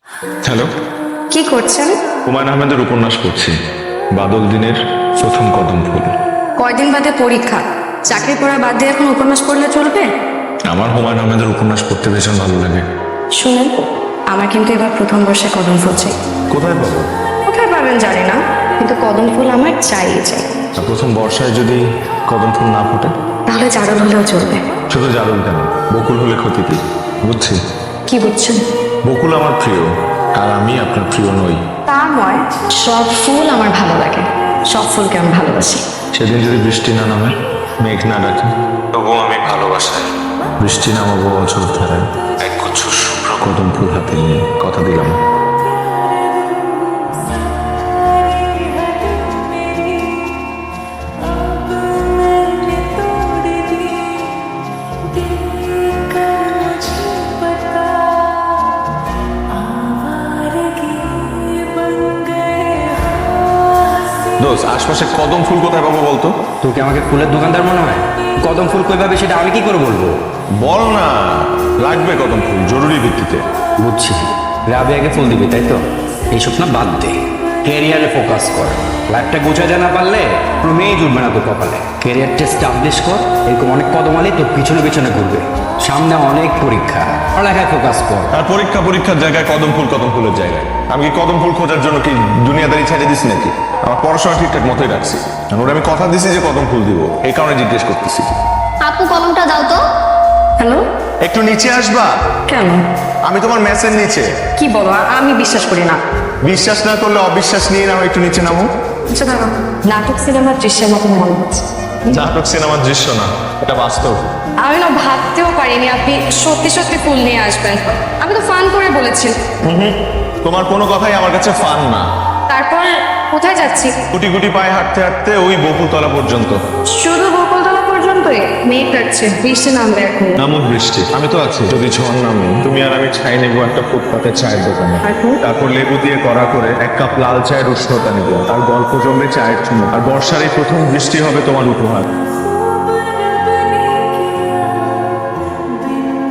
Hello, কি করছেন? হুমায়ুন আহমেদের উপন্যাস পড়ছি, বাদল দিনের প্রথম কদম ফুল। কয়দিন বাদে পরীক্ষা, চাকরি পড়া বাদ দিয়ে এখন উপন্যাস পড়লে চলবে? আমার হুমায়ুন আহমেদের উপন্যাস পড়তে ভীষণ ভালো লাগে। শুনেন, আমার কিন্তু এবার প্রথম বর্ষে কদম ফুল চাই। কোথায় পাবো? কোথায় পাবেন জানি না, কিন্তু কদম ফুল আমার চাই চাই। আর প্রথম বর্ষায় যদি কদম ফুল না ফোটে? তাহলে জারুল হলেও চলবে। শুধু জারুল কেন, বকুল হলে ক্ষতি কি? বুঝছি, কি বুঝছেন? বকুল আমার প্রিয়, আর আমি আপনার প্রিয় নই। তা নয়, সব ফুল আমার ভালো লাগে, সব ফুলকে আমি ভালোবাসি। সেদিন যদি বৃষ্টি না নামে, মেঘ না ডাকে, তবুও আমি ভালোবাসাই বৃষ্টি নামাবো অঝোর ধারায়, এক গুচ্ছ শুভ্র কদম ফুল হাতে নিয়ে। কথা দিলাম। দোস্ত, আশপাশে কদম ফুল কোথায় পাবো বলতো? তোকে আমাকে ফুলের দোকানদার মনে হয়? কদম ফুল কই পাবে সেটা আমি কি করে বলবো? বল না, লাগবে কদম ফুল জরুরি ভিত্তিতে। বুঝছি, রাবিয়াকে ফুল দিবি তাই তো? এইসব না বাদ দে, ক্যারিয়ারে ফোকাস কর। লাইফটা গোছাতে না পারলে কোনো মেয়ে জুটবে না তোর কপালে। ক্যারিয়ারটা স্টাবলিশ কর, এরকম অনেক কদম আলি তোর পিছনে পিছনে ঘুরবে। সামনে অনেক পরীক্ষা, পড়ালেখায় ফোকাস কর। আর পরীক্ষার জায়গায় কদম ফুলের জায়গায় আমি কি কদম ফুল খোঁজার জন্য কি দুনিয়াদারি ছেড়ে দিছি নাকি? আমার পড়াশোনা ঠিকঠাক মতোই রাখছি, আর ওরা আমি কথা দিছি যে কদম ফুল দিব, এই কারণে জিজ্ঞেস করতেছি। আপু কলমটা দাও তো। হ্যালো, একটু নিচে আসবা? কেন? আমি তোমার মেসের নিচে। কি বলো, আমি বিশ্বাস করি না। বিশ্বাস না করলে অবিশ্বাস নিয়ে নাও, একটু নিচে নামো। আচ্ছা দাঁড়াও, নাটক সিনেমার দৃশ্যের মতো মনে হচ্ছে। নাটক সিনেমার দৃশ্য না, এটা বাস্তব। আমি না ভাবতেও পারিনি আপনি সত্যি সত্যি ফুল নিয়ে আসবেন। আমি তো ফান করে বলেছি। তোমার কোনো কথাই আমার কাছে ফান না। তারপর কোথায় যাচ্ছি? গুটি গুটি পায়ে হাঁটতে হাঁটতে ওই বকুলতলা পর্যন্ত। শুধু বকুলতলা পর্যন্তই? মেঘ কাটছে, বৃষ্টি নামবে এখন। নামুক বৃষ্টি, আমি তো আছি। যদি ঝড় নামে, তুমি আর আমি ছাই নেবো একটা ফুটপাতে চায়ের দোকানে। তারপর লেবু দিয়ে কড়া করে এক কাপ লাল চায়ের উষ্ণতা নিবো, আর গল্প জমবে চায়ের চুমো, আর বর্ষার এই প্রথম বৃষ্টি হবে তোমার উপহার।